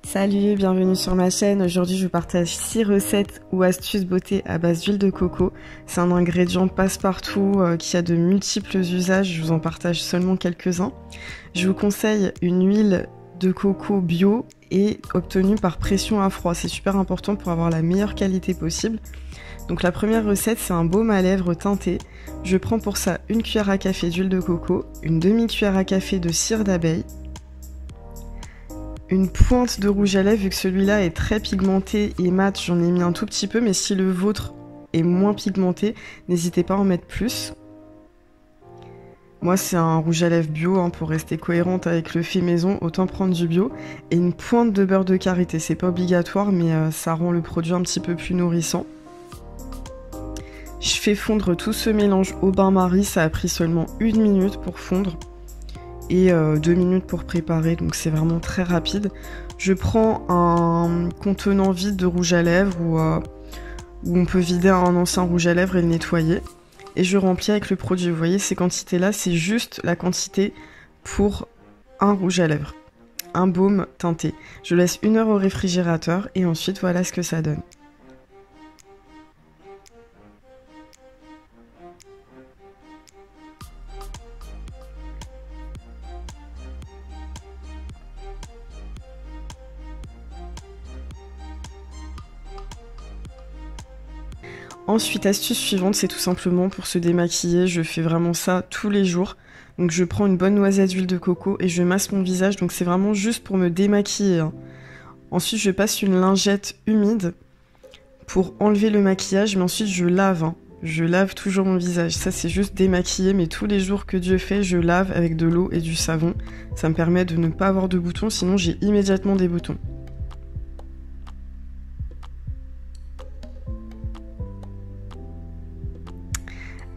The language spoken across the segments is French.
Salut, bienvenue sur ma chaîne. Aujourd'hui, je vous partage 6 recettes ou astuces beauté à base d'huile de coco. C'est un ingrédient passe-partout qui a de multiples usages. Je vous en partage seulement quelques-uns. Je vous conseille une huile de coco bio et obtenue par pression à froid. C'est super important pour avoir la meilleure qualité possible. Donc la première recette, c'est un baume à lèvres teinté. Je prends pour ça une cuillère à café d'huile de coco, une demi-cuillère à café de cire d'abeille, une pointe de rouge à lèvres, vu que celui-là est très pigmenté et mat, j'en ai mis un tout petit peu, mais si le vôtre est moins pigmenté, n'hésitez pas à en mettre plus. Moi, c'est un rouge à lèvres bio, pour rester cohérente avec le fait maison, autant prendre du bio. Et une pointe de beurre de karité, c'est pas obligatoire, mais ça rend le produit un petit peu plus nourrissant. Je fais fondre tout ce mélange au bain-marie, ça a pris seulement 1 minute pour fondre. Et 2 minutes pour préparer, donc c'est vraiment très rapide. Je prends un contenant vide de rouge à lèvres où on peut vider un ancien rouge à lèvres et le nettoyer. Et je remplis avec le produit. Vous voyez, ces quantités-là, c'est juste la quantité pour un rouge à lèvres, un baume teinté. Je laisse 1 heure au réfrigérateur et ensuite voilà ce que ça donne. Ensuite, astuce suivante, c'est tout simplement pour se démaquiller. Je fais vraiment ça tous les jours. Donc je prends une bonne noisette d'huile de coco et je masse mon visage. Donc c'est vraiment juste pour me démaquiller. Ensuite, je passe une lingette humide pour enlever le maquillage. Mais ensuite, je lave. Je lave toujours mon visage. Ça, c'est juste démaquiller. Mais tous les jours que Dieu fait, je lave avec de l'eau et du savon. Ça me permet de ne pas avoir de boutons. Sinon, j'ai immédiatement des boutons.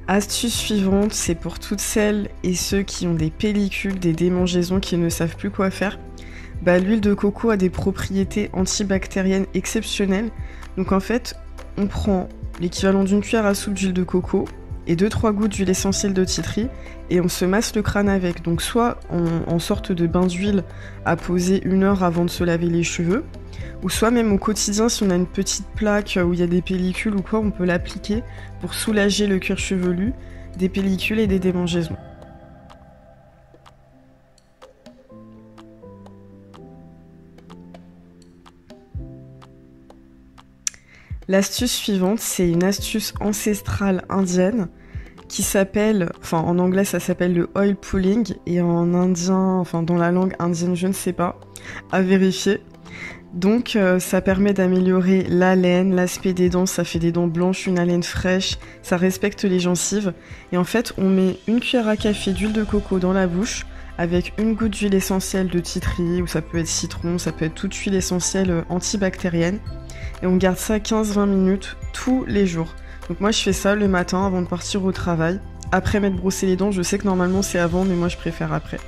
Astuce suivante, c'est pour toutes celles et ceux qui ont des pellicules, des démangeaisons, qui ne savent plus quoi faire. L'huile de coco a des propriétés antibactériennes exceptionnelles. Donc en fait, on prend l'équivalent d'une cuillère à soupe d'huile de coco et 2-3 gouttes d'huile essentielle de titri et on se masse le crâne avec. Donc soit en sorte de bain d'huile à poser 1 heure avant de se laver les cheveux, ou soit même au quotidien, si on a une petite plaque où il y a des pellicules ou quoi, on peut l'appliquer pour soulager le cuir chevelu des pellicules et des démangeaisons. L'astuce suivante, c'est une astuce ancestrale indienne qui s'appelle, en anglais ça s'appelle le oil pulling et en indien, dans la langue indienne, je ne sais pas, à vérifier. Donc ça permet d'améliorer l'haleine, l'aspect des dents, ça fait des dents blanches, une haleine fraîche, ça respecte les gencives. Et en fait, on met 1 cuillère à café d'huile de coco dans la bouche avec 1 goutte d'huile essentielle de titri, ou ça peut être citron, ça peut être toute huile essentielle antibactérienne. Et on garde ça 15-20 minutes tous les jours. Donc moi je fais ça le matin avant de partir au travail. Après m'être brossé les dents, je sais que normalement c'est avant, mais moi je préfère après.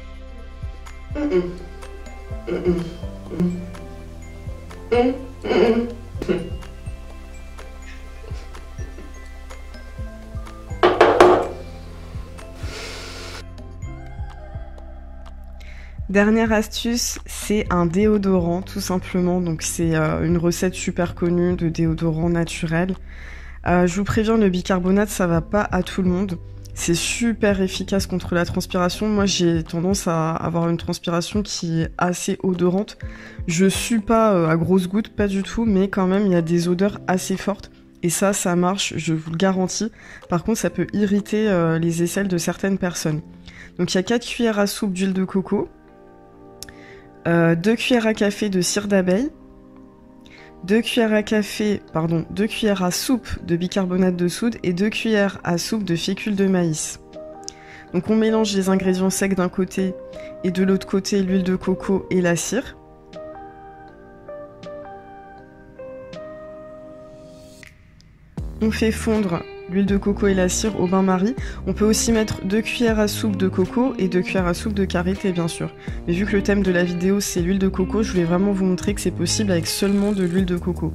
Dernière astuce, c'est un déodorant tout simplement. Donc c'est une recette super connue de déodorant naturel. Je vous préviens, le bicarbonate ça va pas à tout le monde. C'est super efficace contre la transpiration. Moi j'ai tendance à avoir une transpiration qui est assez odorante. Je sue pas à grosses gouttes, pas du tout, mais quand même il y a des odeurs assez fortes. Et ça marche, je vous le garantis. Par contre ça peut irriter les aisselles de certaines personnes. Donc il y a 4 cuillères à soupe d'huile de coco, 2 cuillères à café de cire d'abeille, 2 cuillères à soupe de bicarbonate de soude et 2 cuillères à soupe de fécule de maïs. Donc on mélange les ingrédients secs d'un côté et de l'autre côté l'huile de coco et la cire. On fait fondre l'huile de coco et la cire au bain-marie. On peut aussi mettre 2 cuillères à soupe de coco et 2 cuillères à soupe de karité bien sûr. Mais vu que le thème de la vidéo c'est l'huile de coco, je voulais vraiment vous montrer que c'est possible avec seulement de l'huile de coco.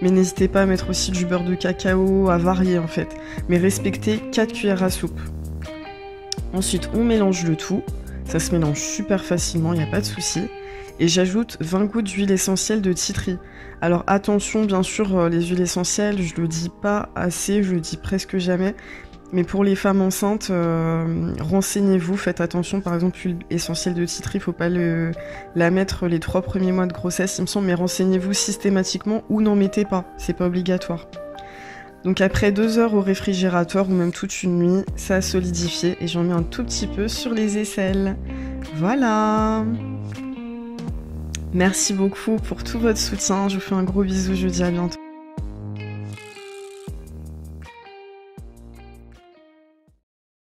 Mais n'hésitez pas à mettre aussi du beurre de cacao, à varier en fait. Mais respectez 4 cuillères à soupe. Ensuite on mélange le tout. Ça se mélange super facilement, il n'y a pas de souci. Et j'ajoute 20 gouttes d'huile essentielle de tea tree. Alors attention, bien sûr, les huiles essentielles, je le dis pas assez, je le dis presque jamais. Mais pour les femmes enceintes, renseignez-vous, faites attention. Par exemple, l'huile essentielle de tea tree, faut pas la mettre les 3 premiers mois de grossesse, il me semble. Mais renseignez-vous systématiquement ou n'en mettez pas, c'est pas obligatoire. Donc après 2 heures au réfrigérateur ou même toute une nuit, ça a solidifié et j'en mets un tout petit peu sur les aisselles. Voilà. Merci beaucoup pour tout votre soutien. Je vous fais un gros bisou, je vous dis à bientôt.